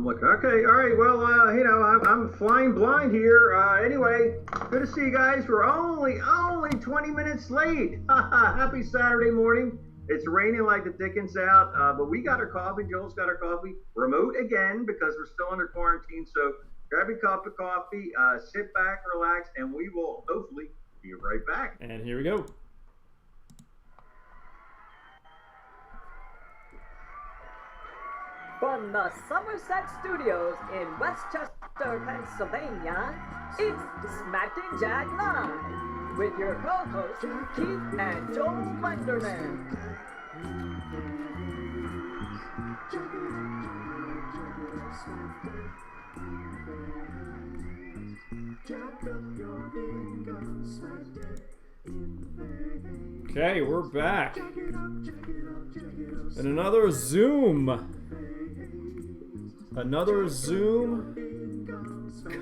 Look, okay, all right. Well, I'm flying blind here. Anyway, good to see you guys. We're only 20 minutes late. Happy Saturday morning. It's raining like the dickens out, but we got our coffee. Joel's got our coffee. Remote again because we're still under quarantine. So grab your cup of coffee, sit back, relax, and we will hopefully be right back. And here we go. From the Somerset Studios in Westchester, Pennsylvania, it's Smack and Jack Live with your co-hosts Keith and Joel Wenderman. Okay, we're back. And another Zoom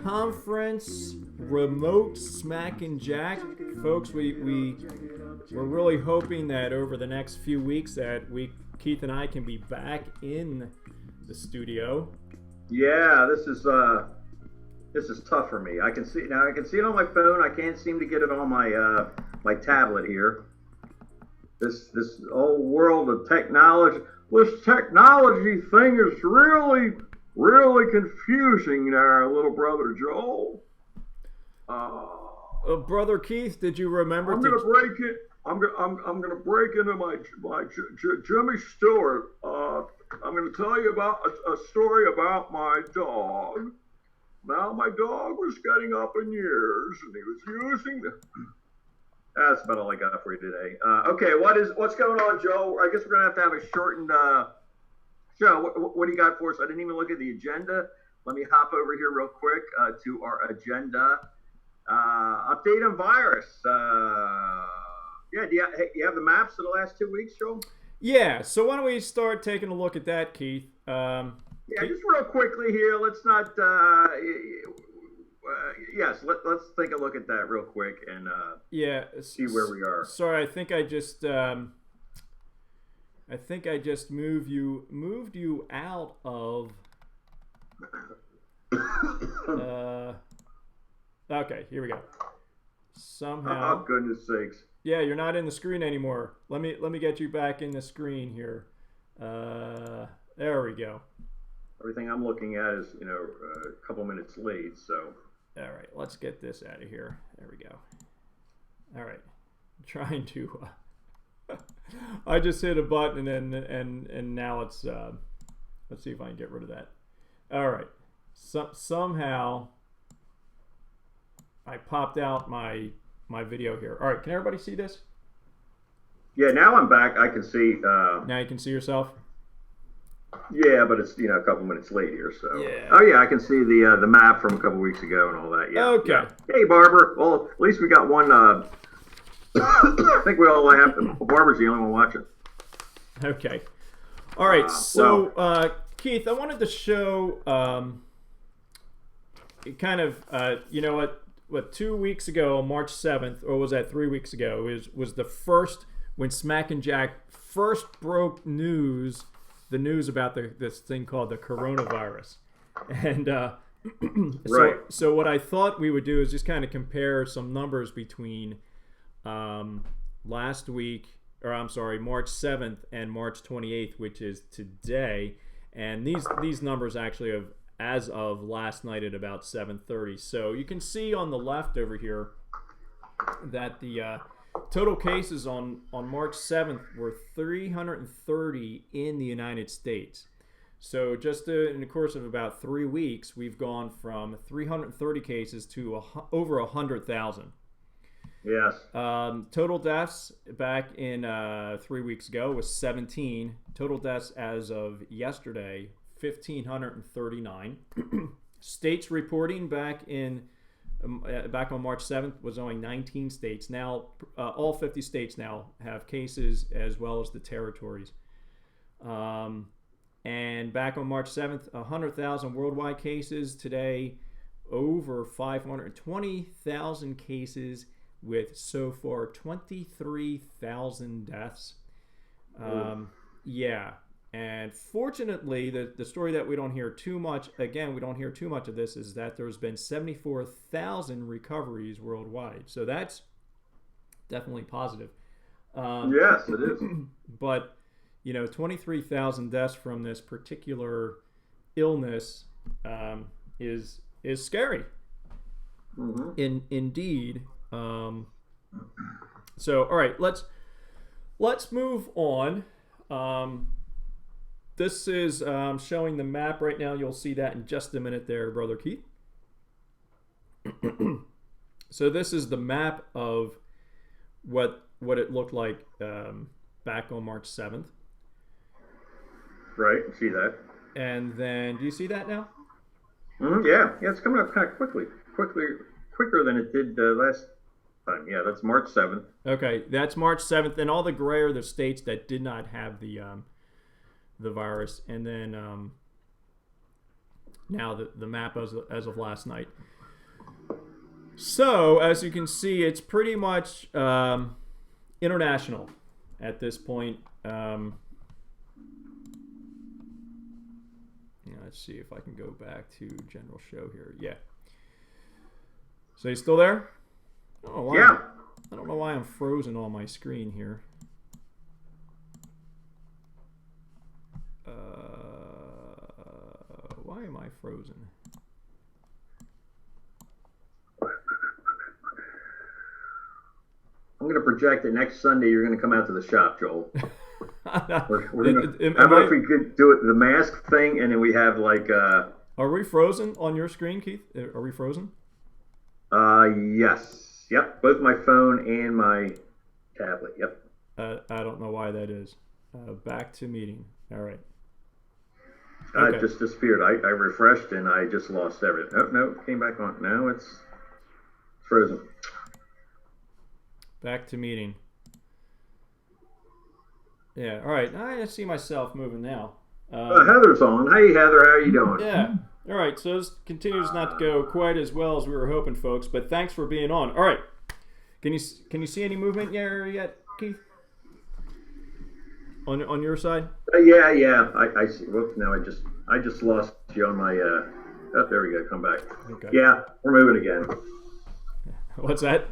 conference, remote Smack and Jack. Folks, we're really hoping that over the next few weeks that Keith and I can be back in the studio. Yeah, this is tough for me. I can see it on my phone. I can't seem to get it on my tablet here. This whole world of technology. This technology thing is really confusing there, little brother Joel. Brother Keith, did you remember? I'm gonna break it. I'm gonna break into my Jimmy Stewart. I'm gonna tell you about a story about my dog. Now my dog was getting up in years, and he was using the. That's about all I got for you today. Okay, what's going on, Joe? I guess we're gonna have a shortened show. What do you got for us? I didn't even look at the agenda. Let me hop over here real quick to our agenda. Update on virus. Yeah, do you have the maps of the last 2 weeks, Joe? Yeah. So why don't we start taking a look at that, Keith? Yeah, just real quickly here. Let's not. Yes, let's take a look at that real quick and see where we are. Sorry, I think I just moved you out of. Okay, here we go. Somehow. Oh, goodness sakes. Yeah, you're not in the screen anymore. Let me get you back in the screen here. There we go. Everything I'm looking at is a couple minutes late, so. All right, let's get this out of here. There we go. All right, I'm trying to. I just hit a button and now it's. Let's see if I can get rid of that. All right, somehow I popped out my video here. All right, can everybody see this? Yeah, now I'm back. I can see. Now you can see yourself. Yeah, but it's a couple minutes late here, so. Yeah. Oh yeah, I can see the map from a couple weeks ago and all that. Yeah. Okay. Yeah. Hey, Barber. Well, at least we got one. I think we all have. Barber's the only one watching. Okay. All right. So, Keith, I wanted to show kind of what 2 weeks ago, March 7th, or was that 3 weeks ago? Was the first when Smack and Jack first broke the news about this thing called the coronavirus. And right. So what I thought we would do is just kind of compare some numbers between March 7th and March 28th, which is today. And these numbers actually have as of last night at about 7:30. So you can see on the left over here that the total cases on March 7th were 330 in the United States. So just in the course of about 3 weeks, we've gone from 330 cases to over 100,000. Yes. Total deaths back in 3 weeks ago was 17. Total deaths as of yesterday, 1,539. States reporting back on March 7th was only 19 states. Now, all 50 states now have cases as well as the territories. And back on March 7th, 100,000 worldwide cases. Today, over 520,000 cases with so far 23,000 deaths. Yeah. And fortunately, the story that we don't hear too much, again, we don't hear too much of this, is that there's been 74,000 recoveries worldwide. So that's definitely positive. Yes, it is. But, 23,000 deaths from this particular illness is scary. Mm-hmm. Indeed. So, all right, let's move on. This is showing the map right now. You'll see that in just a minute there, Brother Keith. So this is the map of what it looked like back on March 7th. Right, see that. And then, do you see that now? Yeah, it's coming up kind of quicker than it did last time. Yeah, that's March 7th. Okay, that's March 7th, and all the gray are the states that did not have the virus, and then now the map as of last night. So, as you can see, it's pretty much international at this point. Let's see if I can go back to general show here. Yeah. So you still there? Yeah. I don't know why I'm frozen on my screen here. Why am I frozen? I'm going to project that next Sunday you're going to come out to the shop, Joel. We're gonna, how about if we could do it the mask thing, and then we have like. Are we frozen on your screen, Keith? Are we frozen? Yes. Yep. Both my phone and my tablet. Yep. I don't know why that is. Back to meeting. All right. Okay. I just disappeared. I refreshed and I just lost everything. Oh, no, came back on. Now it's frozen. Back to meeting. Yeah, all right. I see myself moving now. Heather's on. Hey, Heather, how are you doing? Yeah. All right, so this continues not to go quite as well as we were hoping, folks, but thanks for being on. All right. Can you see any movement yet, Keith? On your side? Yeah. I see. Whoops, now I just lost you on my oh, there we go. Come back. Okay. Yeah, we're moving again. What's that?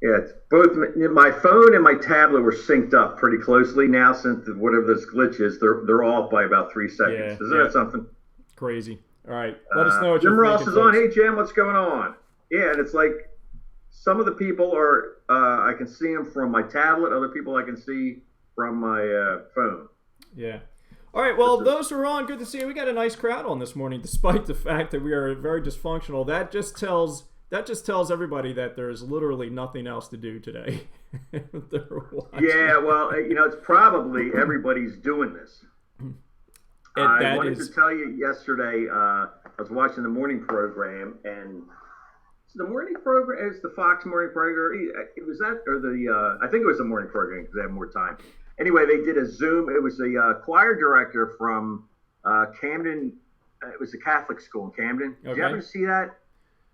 Yeah, it's both my phone and my tablet were synced up pretty closely now. Since whatever this glitch is, they're off by about 3 seconds. Isn't that something? Crazy. All right, let us know what Jim you're Ross thinking, is on. folks. Hey, Jim, what's going on? Yeah, and it's like some of the people are I can see them from my tablet. Other people I can see from my phone. Yeah. All right, well, those who are on, good to see you. We got a nice crowd on this morning, despite the fact that we are very dysfunctional. That just tells everybody that there's literally nothing else to do today. Yeah, well, it's probably everybody's doing this. I wanted to tell you yesterday, I was watching the morning program, and the morning program is the Fox morning program. It was that, or I think it was the morning program because they have more time. Anyway, they did a Zoom. It was a choir director from Camden. It was a Catholic school in Camden. Did you ever see that?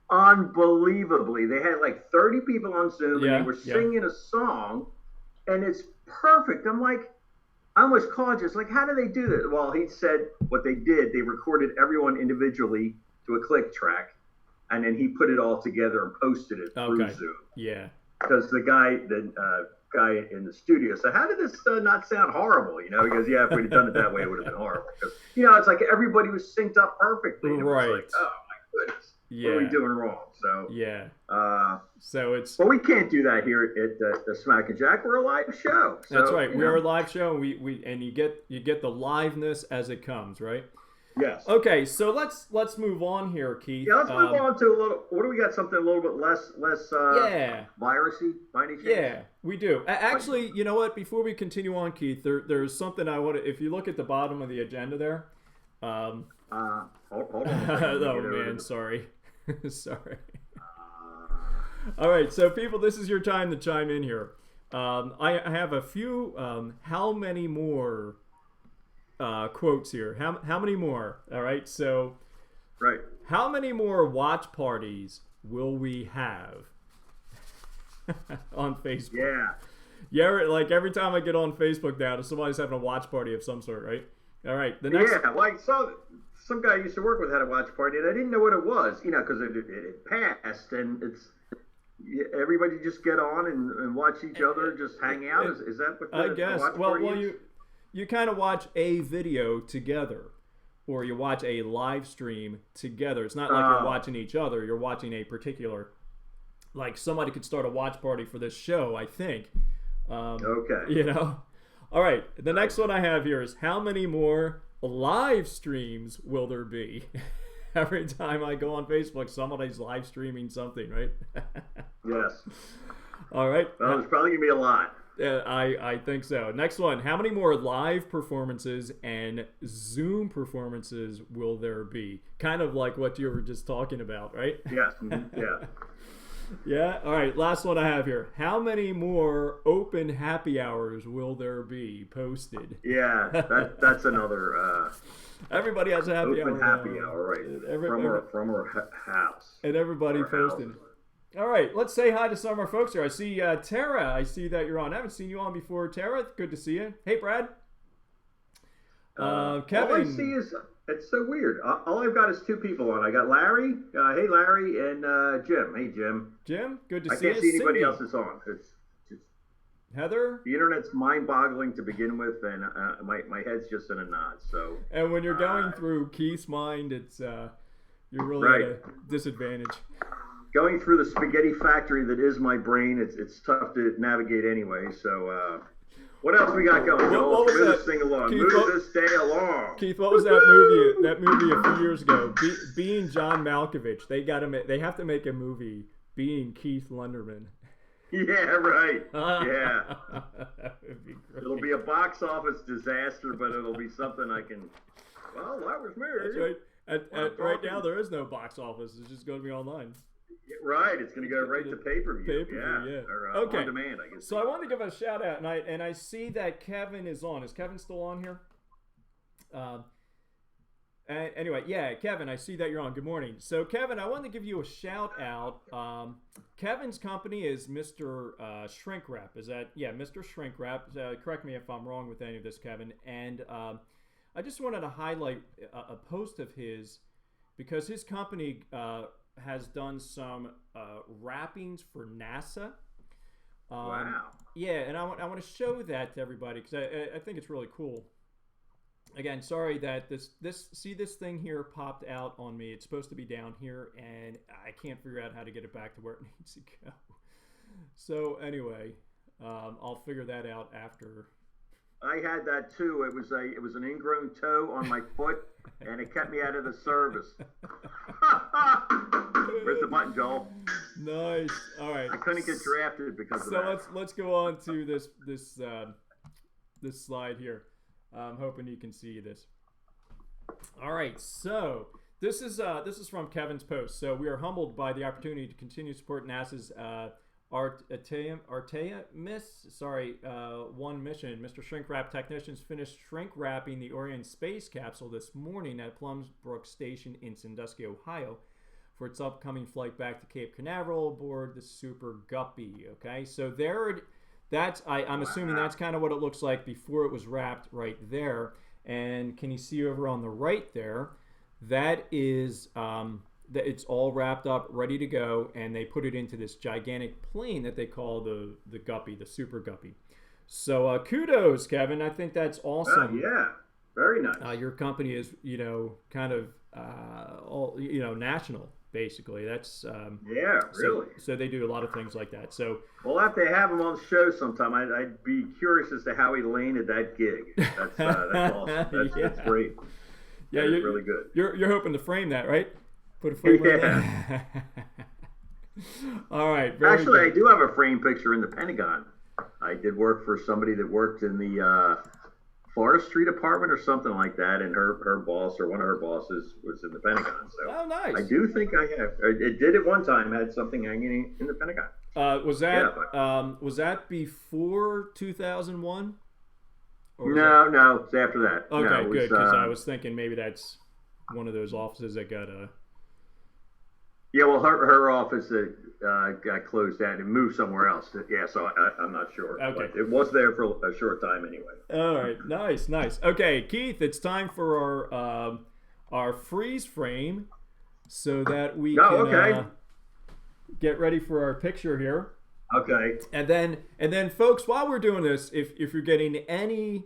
Unbelievably, they had like 30 people on Zoom, and they were singing a song, and it's perfect. I'm like, I almost called you. It's like, how do they do that? Well, he said what they did. They recorded everyone individually to a click track, and then he put it all together and posted it through Zoom. Yeah. Because the guy in the studio said, how did this not sound horrible? He goes, yeah, if we'd have done it that way, it would have been horrible. Because, it's like everybody was synced up perfectly. And right. It was like, oh, my goodness. Yeah. What are we doing wrong? So yeah. So it's. Well, we can't do that here at the Smack and Jack. We're a live show. So, that's right. We are a live show. And we you get the liveness as it comes, right? Yes. Okay, so let's move on here, Keith. Yeah, let's move on to a little. What do we got? Something a little bit less virusy, by any chance? Yeah, we do. Actually, you know what? Before we continue on, Keith, there's something I want to. If you look at the bottom of the agenda there. Hold on. Oh man, sorry. Sorry. All right, so people, this is your time to chime in here. I have a few. How many more quotes here? How many more? All right, so. Right. How many more watch parties will we have on Facebook? Yeah. Yeah, like every time I get on Facebook now, somebody's having a watch party of some sort, right? All right, the next. Yeah, like some guy I used to work with had a watch party, and I didn't know what it was, because it passed, and everybody just get on and watch each other, just hang out. Is that what I guess? watch party is? You kind of watch a video together, or you watch a live stream together. It's not like you're watching each other. You're watching a particular, like somebody could start a watch party for this show, I think. Okay. All right. The next one I have here is how many more live streams will there be? Every time I go on Facebook, somebody's live streaming something, right? Yes. All right. Well, there's probably going to be a lot. I think so. Next one. How many more live performances and Zoom performances will there be? Kind of like what you were just talking about, right? Yes. Yeah. Yeah. All right. Last one I have here. How many more open happy hours will there be posted? Yeah. That's another. Everybody has a happy hour. Open happy hour, right? From our house. And everybody posted. All right, let's say hi to some of our folks here. I see Tara. I see that you're on. I haven't seen you on before, Tara. Good to see you. Hey, Brad. Kevin. All I see is, it's so weird. All I've got is two people on. I got Larry. Hey, Larry, and Jim. Hey, Jim. Jim, good to see you. I can't see anybody else that's on. It's Heather. The internet's mind-boggling to begin with, and my head's just in a knot. So. And when you're going through Keith's mind, it's you're really at a disadvantage. Going through the spaghetti factory that is my brain, it's tough to navigate anyway. So, what else we got going? Move this thing along. Keith, move this day along. Keith, what was that movie? That movie a few years ago, Being John Malkovich. They have to make a movie being Keith Lunderman. Yeah, right. Yeah. That would be great. It'll be a box office disaster, but it'll be something I can. Well, that was me. That's right. Right now, there is no box office. It's just going to be online. Right, it's going to go right to pay-per-view. Yeah. Or, okay. On demand, I guess. So I wanted to give a shout out, and I see that Kevin is on. Is Kevin still on here? Anyway, yeah, Kevin, I see that you're on. Good morning. So Kevin, I wanted to give you a shout out. Kevin's company is Mr. Shrink Wrap. Is that Mr. Shrink Wrap? Correct me if I'm wrong with any of this, Kevin. And I just wanted to highlight a post of his because his company has done some wrappings for NASA. Wow. Yeah, and I want to show that to everybody because I think it's really cool. Again, sorry that this thing here popped out on me. It's supposed to be down here, and I can't figure out how to get it back to where it needs to go. So anyway, I'll figure that out after. I had that too. It was an ingrown toe on my foot, and it kept me out of the service. Where's the button, Joel? Nice. All right. I couldn't get drafted because of that. So let's go on to this slide here. I'm hoping you can see this. All right. So this is from Kevin's post. So we are humbled by the opportunity to continue to support NASA's one mission. Mr. Shrink Wrap technicians finished shrink wrapping the Orion space capsule this morning at Plumsbrook Station in Sandusky, Ohio, for its upcoming flight back to Cape Canaveral aboard the Super Guppy. Okay, so I'm assuming that's kind of what it looks like before it was wrapped right there. And can you see over on the right there? That is it's all wrapped up, ready to go, and they put it into this gigantic plane that they call the Guppy, the Super Guppy. So kudos, Kevin. I think that's awesome. Yeah, very nice. Your company is, kind of all, national, basically. That's really. So they do a lot of things like that. So we'll have to have him on the show sometime. I'd be curious as to how he landed that gig. That's awesome. That's great. Yeah, that's really good. You're hoping to frame that, right? Put a frame on that. All right. Actually, I do have a frame picture in the Pentagon. I did work for somebody that worked in the forestry department or something like that, and her boss or one of her bosses was in the Pentagon. So nice. I do think I have. It did at one time had something hanging in the Pentagon. Was that before 2001? No, it's after that. Okay, no, good, because I was thinking maybe that's one of those offices that got Yeah, well, her office got closed down and moved somewhere else. Yeah, so I'm not sure. Okay. But it was there for a short time anyway. All right, nice. Okay, Keith, it's time for our freeze frame, so that we can get ready for our picture here. Okay. And then, folks, while we're doing this, if you're getting any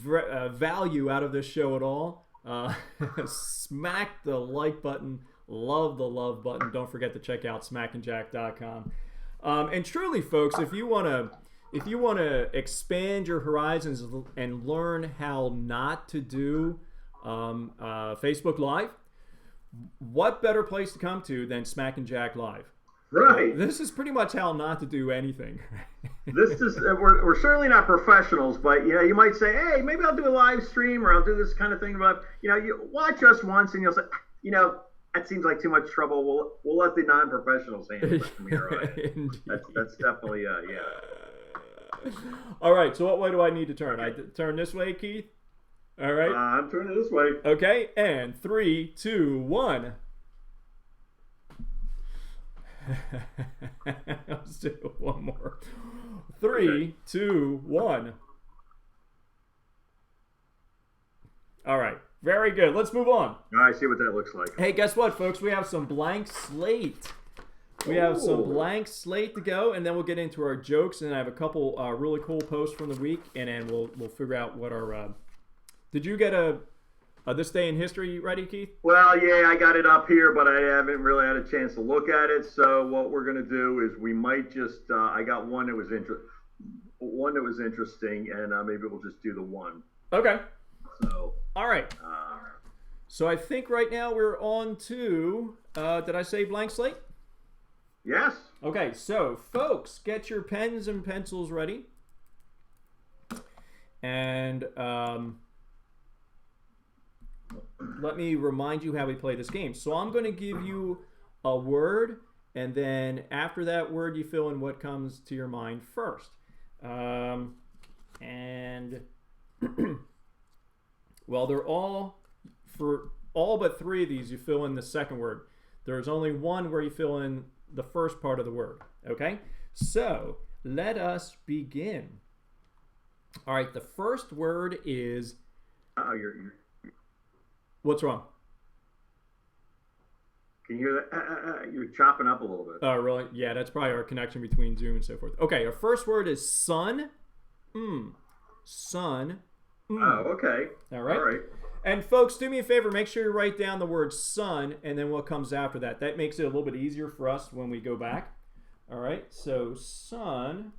value out of this show at all, smack the like button, love the love button. Don't forget to check out smackandjack.com. And truly, folks, if you want to expand your horizons and learn how not to do Facebook Live, what better place to come to than Smack and Jack Live? Right. This is pretty much how not to do anything. This is we're certainly not professionals, but you might say, hey, maybe I'll do a live stream or I'll do this kind of thing. But you watch us once and you'll say, that seems like too much trouble. We'll let the non-professionals handle it from here on. That's definitely yeah. All right. So what way do I need to turn? I turn this way, Keith. All right. I'm turning this way. Okay. And 3, 2, 1. Let's do one more. 3, 2, 1. All right. Very good. Let's move on. I see what that looks like. Hey, guess what, folks? We have some blank slate. We have some blank slate to go, and then we'll get into our jokes. And I have a couple really cool posts from the week, and then we'll figure out what our. Did you get a this day in history ready, Keith? Well, yeah, I got it up here, but I haven't really had a chance to look at it. So what we're gonna do is we might just I got one that was interesting, and maybe we'll just do the one. Okay. So. All right. So I think right now we're on to. Did I say blank slate? Yes. Okay. So folks, get your pens and pencils ready, and let me remind you how we play this game. So I'm going to give you a word, and then after that word, you fill in what comes to your mind first. And well, they're all, for all but 3 of these, you fill in the second word. There's only one where you fill in the first part of the word. Okay? So let us begin. All right, the first word is. What's wrong? Can you hear that? You're chopping up a little bit. Oh, really? Yeah, that's probably our connection between Zoom and so forth. Okay, our first word is sun. Sun. Oh, okay. All right. All right. And folks, do me a favor. Make sure you write down the word sun and then what comes after that. That makes it a little bit easier for us when we go back. All right. So sun.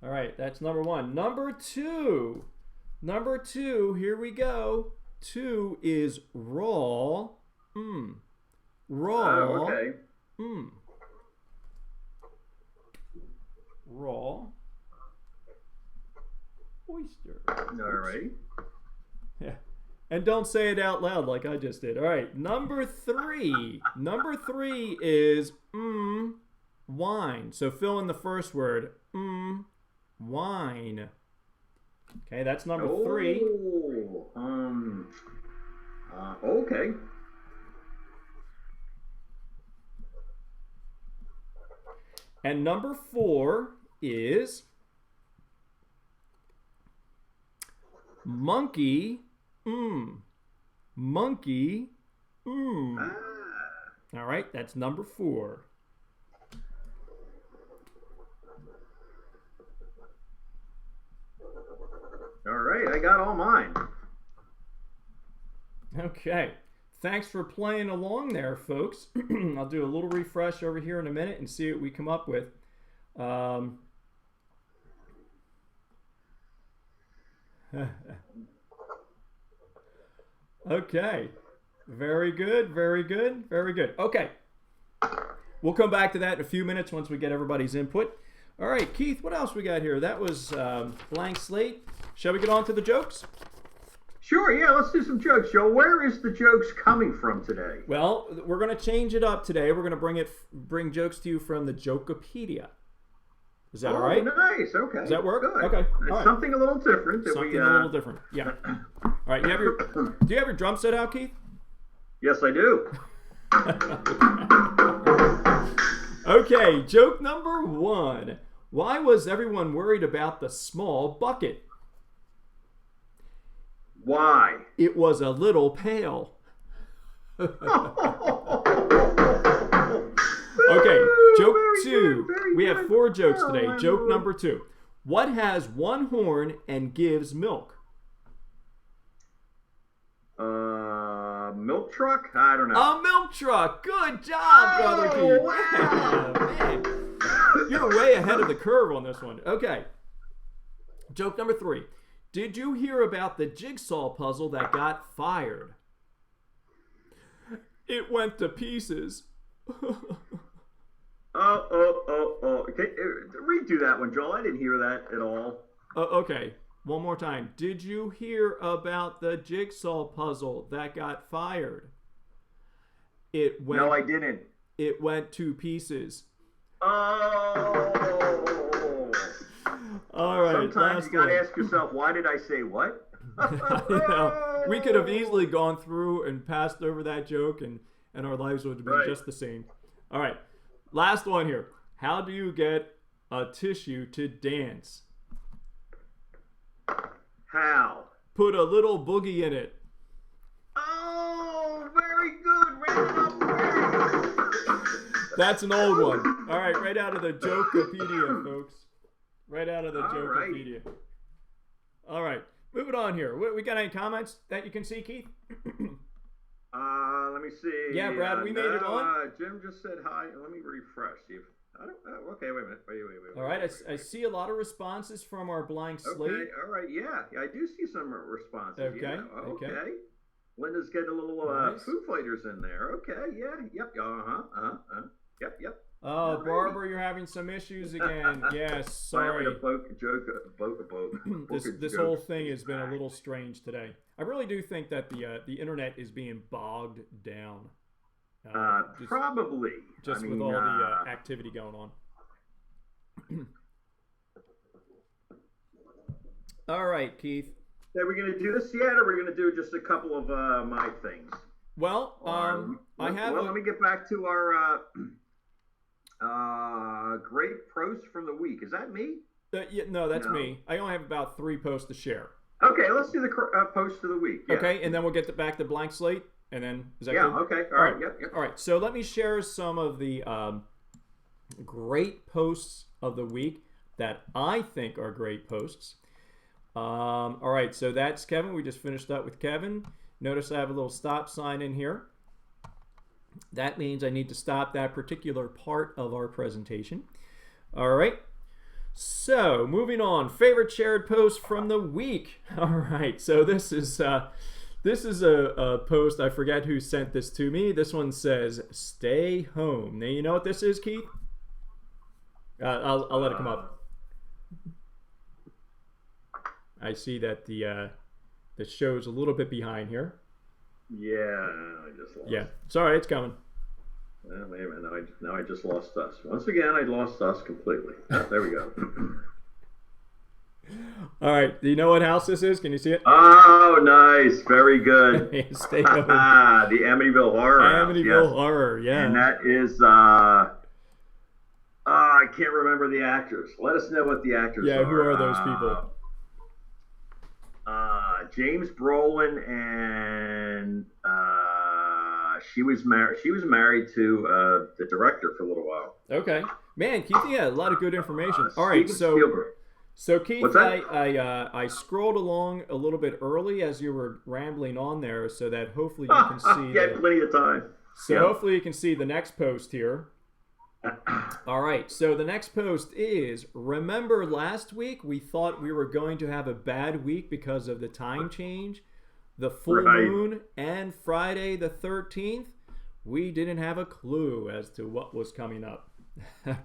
All right. That's number 1. Number 2. Number 2. Here we go. 2 is raw. Raw. Oh, okay. Raw. Oyster. All right. Yeah. And don't say it out loud like I just did. All right. Number 3. Number 3 is wine. So fill in the first word. Wine. Okay, that's number 3. Okay. And number 4 is monkey. Monkey. All right, that's number 4. All right, I got all mine. Okay. Thanks for playing along there, folks. I'll do a little refresh over here in a minute and see what we come up with. Okay. Very good, very good, very good. Okay. We'll come back to that in a few minutes once we get everybody's input. All right, Keith, what else we got here? That was blank slate. Shall we get on to the jokes? Sure, yeah, let's do some jokes, Joe. Where is the jokes coming from today? Well, we're going to change it up today. We're going to bring jokes to you from the Jokepedia. Is that all right? Nice, okay. Does that work? Good. Okay. It's something a little different. Something a little different, yeah. All All right, do you have your drum set out, Keith? Yes, I do. Okay, joke number 1. Why was everyone worried about the small bucket? Why? It was a little pail. Okay, joke 2. We have 4 jokes today. Joke number 2. What has one horn and gives milk? Milk truck? I don't know. A milk truck. Good job, brother Keith. Wow. Yeah, man. You're way ahead of the curve on this one. Okay. Joke number 3. Did you hear about the jigsaw puzzle that got fired? It went to pieces. Okay, redo that one, Joel. I didn't hear that at all. Okay. One more time. Did you hear about the jigsaw puzzle that got fired? No, I didn't. It went to pieces. Oh. All right. Sometimes you gotta ask yourself, why did I say what? We could have easily gone through and passed over that joke, and our lives would have been just the same. All right. Last one here. How do you get a tissue to dance? How? Put a little boogie in it. Oh, very good. Round up. That's an old one. All right, right out of the Jokepedia, folks. Right out of the Jokepedia. All right, moving on here. We got any comments that you can see, Keith? Let me see. Yeah, Brad, we made it on. Jim just said hi. Let me refresh. See if okay, wait a minute. Wait. All right, I see a lot of responses from our blank slate. Okay, all right, yeah, I do see some responses. Okay, yeah. okay. Linda's getting a little Nice. Foo Fighters in there. Okay, yeah, yep, yep. Oh, Barbara, you're having some issues again. Yes, sorry. This whole thing has been a little strange today. I really do think that the internet is being bogged down. Probably. Just with all the activity going on. All right, Keith. Are we going to do this yet, or are we going to do just a couple of my things? Well, I have. Let me get back to our great post from the week. Is that me? No, that's me. I only have about 3 posts to share. Okay, let's do the post of the week. Yeah. Okay, and then we'll get back to blank slate, and then is that good? Okay. All right. Yep. All right. So let me share some of the great posts of the week that I think are great posts. All right. So that's Kevin. We just finished up with Kevin. Notice I have a little stop sign in here. That means I need to stop that particular part of our presentation. All right. So moving on, favorite shared post from the week. All right. So this is a post. I forget who sent this to me. This one says, "Stay home." Now you know what this is, Keith? I'll let it come up. I see that the show's a little bit behind here. Yeah, I just lost. Yeah, sorry, it's coming. Well, wait a minute. Now I just lost us. Once again, I lost us completely. There we go. All right. Do you know what house this is? Can you see it? Oh, nice. Very good. Stay home. The Amityville Horror House. Amityville Horror, yeah. And that is, I can't remember the actors. Let us know what the actors are. Yeah, who are those people? James Brolin and she was married to the director for a little while. Okay, man, Keith, yeah, a lot of good information. All right, Spielberg. So Keith, I scrolled along a little bit early as you were rambling on there, so that hopefully you can see. Yeah, plenty of time. So hopefully you can see the next post here. All right, so the next post is, remember last week we thought we were going to have a bad week because of the time change, the full moon, and Friday the 13th? We didn't have a clue as to what was coming up.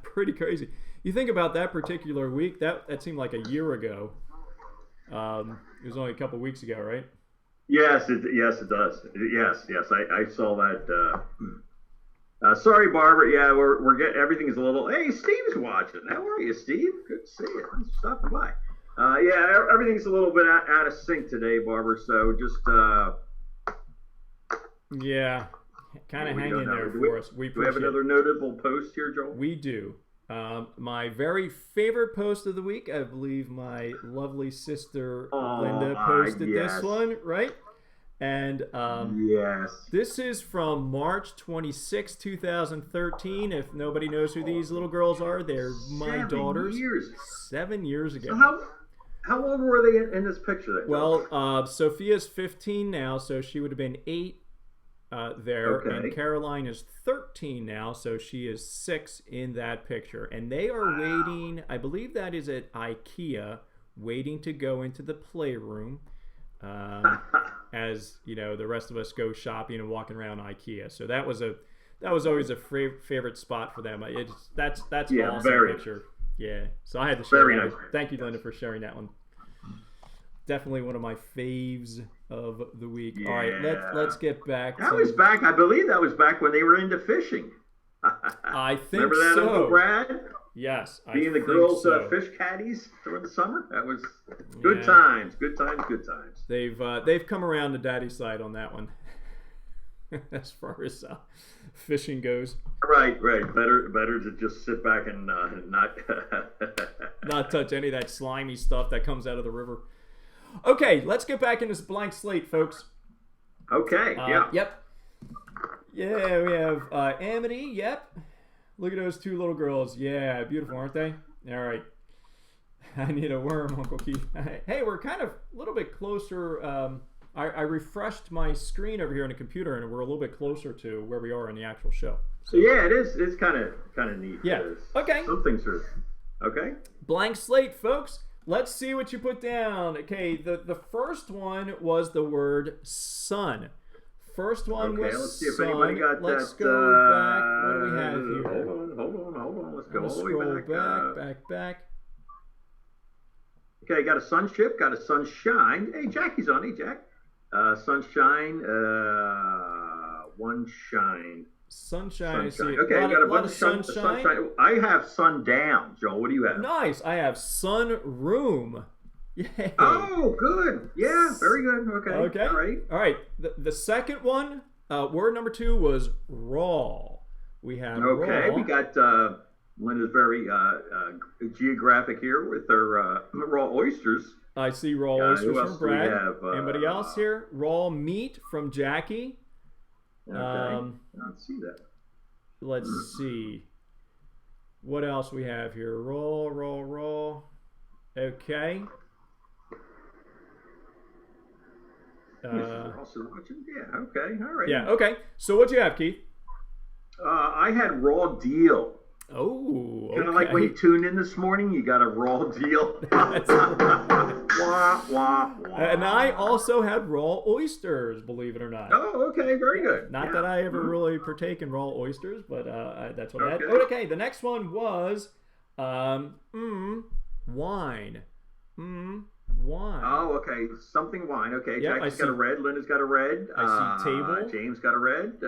Pretty crazy. You think about that particular week, that seemed like a year ago. It was only a couple weeks ago, right? Yes, it does. Yes, I saw that. Sorry, Barbara. Yeah, we're getting everything's a little. Hey, Steve's watching. How are you, Steve? Good to see you. Thanks for stopping by. Yeah, everything's a little bit out of sync today, Barbara. So just Yeah, kind of we hang don't in know. there Do for us. we have another notable post here, Joel? We do. My very favorite post of the week, I believe my lovely sister Linda posted this one, right? And yes, this is from March 26, 2013. If nobody knows who these little girls are, they're my daughters. 7 years ago. So how old were they in this picture? Well, Sophia's 15 now, so she would have been 8 there. Okay. And Caroline is 13 now, so she is 6 in that picture. And they are waiting, I believe that is at IKEA, waiting to go into the playroom. As you know, the rest of us go shopping and walking around IKEA. So that was always a favorite spot for them. That's an awesome picture. Yeah. So I had to share that. Nice. Thank you, Linda, for sharing that one. Definitely one of my faves of the week. Yeah. All right, let's get back. That was back. I believe that was back when they were into fishing. I think Remember that, so. Uncle Brad? Yes, being the girls' fish caddies during the summer. That was good times. Good times. Good times. They've come around to Daddy's side on that one, as far as fishing goes. Right. Better to just sit back and not not touch any of that slimy stuff that comes out of the river. Okay, let's get back into this blank slate, folks. Okay. Yeah. Yep. Yeah, we have Amity. Yep. Look at those 2 little girls. Yeah, beautiful, aren't they? All right. I need a worm, Uncle Keith. Hey, we're kind of a little bit closer. I refreshed my screen over here on the computer, and we're a little bit closer to where we are in the actual show. So yeah, it is. It's kind of neat. Yeah. Okay. Some things are okay. Blank slate, folks. Let's see what you put down. Okay. The first one was the word sun. First one was let's see if sun. anybody got let's that. Go back. What do we have here? Hold on. Let's go all the scroll way back. Okay, got a sunship, got a sunshine. Hey, Jackie's on. Hey, Jack. Sunshine, one shine. Sunshine. Okay, I got a bunch of sunshine. I have sundown, Joel. What do you have? Nice. I have sunroom. Yay. Oh, good. Yeah, very good. Okay. All right. The second one, word number 2 was raw. We have raw. We got Linda's very geographic here with her raw oysters. I see raw oysters from Brad. Anybody else else here? Raw meat from Jackie. Okay. I don't see that. Let's see. What else we have here? Raw. Okay. Also watching? Yeah, okay, all right. Yeah, okay. So what'd you have, Keith? I had raw deal. Oh, okay. Kind of like when you tuned in this morning, you got a raw deal. Wah, wah. And I also had raw oysters, believe it or not. Oh, okay, very good. Not that I ever really partake in raw oysters, but that's what I had. Okay, the next one was wine. Wine. Oh, okay. Something wine. Okay. Yep, Jack's got a red. Linda's got a red. I see table. James got a red.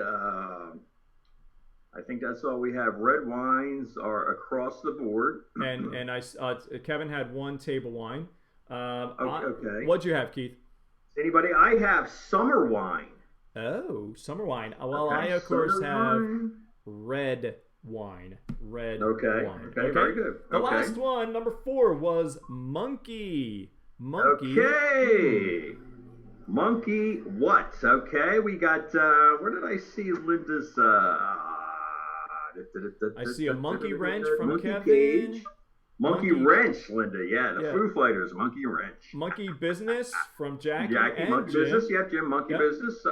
I think that's all we have. Red wines are across the board. And Kevin had one table wine. Okay. What'd you have, Keith? Anybody? I have summer wine. Oh, summer wine. Well, I of course have red wine. Red wine. Okay, very good. The last one, number 4, was monkey. Okay. Monkey what? Okay, we got, where did I see Linda's, I see a monkey wrench from monkey Kevin. Cage. Monkey wrench, Linda. Yeah, the Foo Fighters, monkey wrench. Monkey business from Jackie and monkey Jim. Business. Yeah, Jim. Monkey business.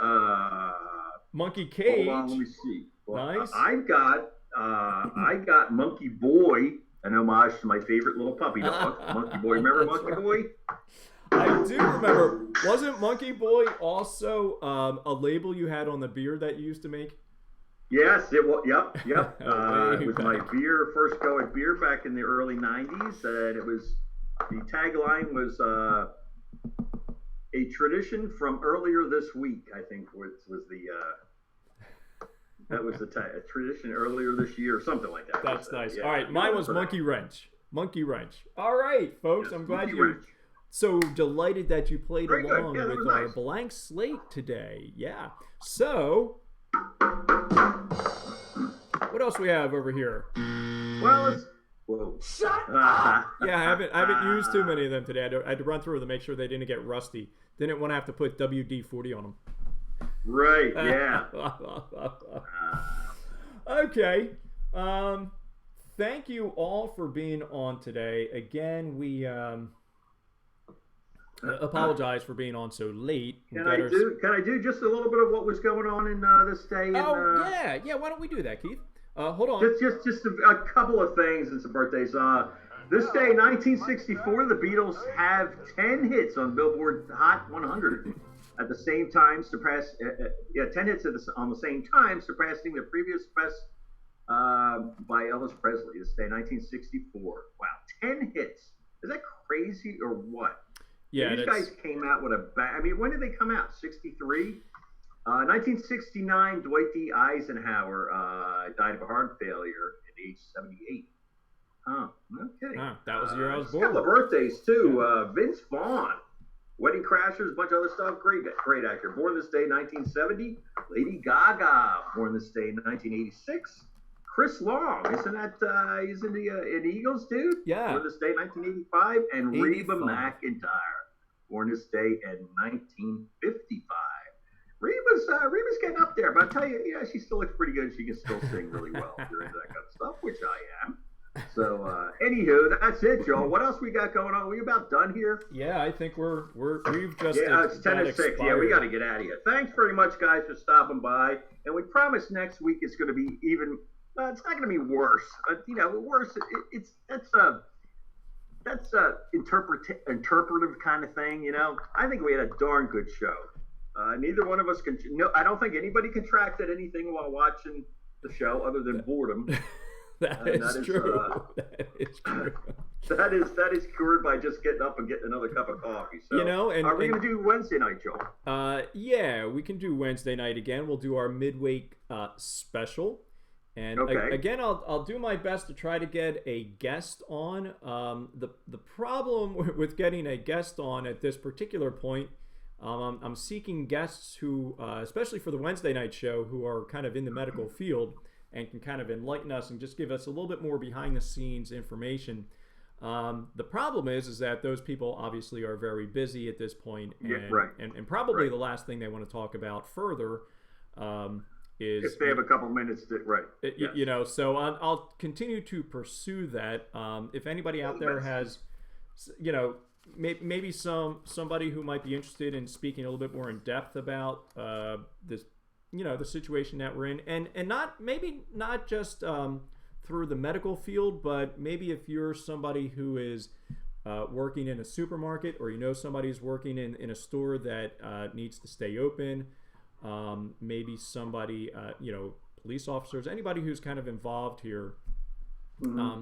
Monkey cage. Hold on, let me see. Well, nice. I got Monkey Boy, an homage to my favorite little puppy dog, Monkey Boy. Remember Monkey Boy? I do remember. Wasn't Monkey Boy also a label you had on the beer that you used to make? Yes, it was. Yep. It was back. my first go at beer back in the early '90s, and it was the tagline was a tradition from earlier this week. I think was the that was the tradition earlier this year, or something like that. That's nice. All right, mine was Monkey Wrench. Monkey Wrench. All right, folks. Yes, I'm glad Monkey you. Wrench. So delighted that you played Very good. along Yeah, that with was our nice. blank slate today. Yeah. So, what else we have over here? Well, let's. Whoa. Yeah, I haven't used too many of them today. I had to run through them to make sure they didn't get rusty. Didn't want to have to put WD-40 on them. Right. Yeah. Okay. Thank you all for being on today. Again, we apologize for being on so late. Can I do just a little bit of what was going on in this day? Yeah. Why don't we do that, Keith? Hold on. Just a couple of things and some birthdays. This day, 1964, the Beatles have 10 hits on Billboard Hot 100 at the same time, 10 hits on the same time, surpassing the previous best by Elvis Presley. This day, 1964. Wow, 10 hits. Is that crazy or what? Yeah, these guys came out with a bang. I mean, when did they come out? 63? 1969, Dwight D. Eisenhower died of a heart failure at age 78. Oh, no kidding. That was the year I was born. A couple of birthdays, too. Vince Vaughn, Wedding Crashers, a bunch of other stuff. Great actor. Born this day, 1970. Lady Gaga, born this day, 1986. Chris Long, isn't that, he's in the Eagles, dude? Yeah. Born this day, 1985. And 85. Reba McEntire, born this day in 1955. Reba's getting up there, but I'll tell you, she still looks pretty good. She can still sing really well if you're into that kind of stuff, which I am. So, anywho, that's it, Joel. What else we got going on? Are we about done here? Yeah, I think we've just it's 10 to 6. Yeah, we got to get out of here. Thanks very much, guys, for stopping by. And we promise next week it's going to be even. It's not going to be worse. Worse. That's a interpretive kind of thing. I think we had a darn good show. Neither one of us can. No, I don't think anybody contracted anything while watching the show other than boredom. That is true. That is cured by just getting up and getting another cup of coffee. So, are we going to do Wednesday night, Joel? Yeah, we can do Wednesday night again. We'll do our midweek special, and again, I'll do my best to try to get a guest on. The problem with getting a guest on at this particular point. I'm seeking guests who, especially for the Wednesday night show, who are kind of in the medical field and can kind of enlighten us and just give us a little bit more behind the scenes information. The problem is that those people obviously are very busy at this point, and probably the last thing they want to talk about further is if they have a couple minutes to So I'll continue to pursue that. If anybody out there has, maybe somebody who might be interested in speaking a little bit more in depth about this, the situation that we're in, and not just through the medical field, but maybe if you're somebody who is working in a supermarket, or somebody who's working in a store that needs to stay open, maybe somebody, police officers, anybody who's kind of involved here,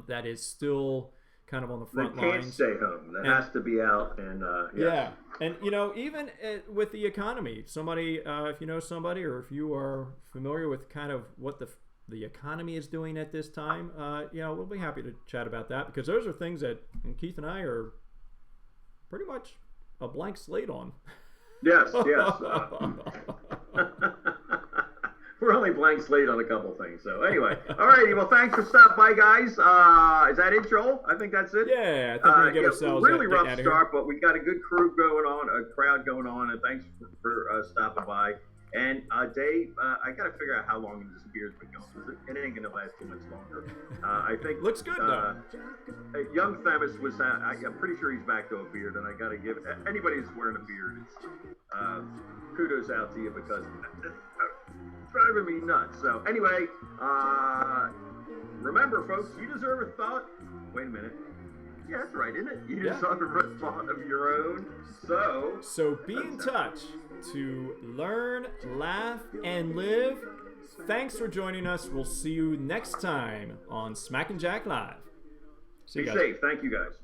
that is still kind of on the front lines. Can't stay home. That has to be out. And yeah, and even with the economy, somebody, if you know somebody, or if you are familiar with kind of what the economy is doing at this time, we'll be happy to chat about that, because those are things that Keith and I are pretty much a blank slate on. Yes. We're only blank slate on a couple things. So anyway, all righty. Well, thanks for stopping by, guys. Is that it, Joel? I think that's it. Yeah, I think we can get ourselves really rough start, but we got a good crew going on, a crowd going on, and thanks for stopping by. And Dave, I got to figure out how long this beer's been going. It ain't gonna last too much longer. I think looks good though. Young Themis was. I'm pretty sure he's back to a beard, and I got to give anybody who's wearing a beard, kudos out to you, because it's driving me nuts. So anyway, remember, folks, you deserve a thought. Wait a minute. Yeah, that's right, isn't it? You deserve a thought of your own. So be in touch to learn, laugh, and live. Thanks for joining us. We'll see you next time on Smack and Jack Live. See you guys. Be safe. Thank you, guys.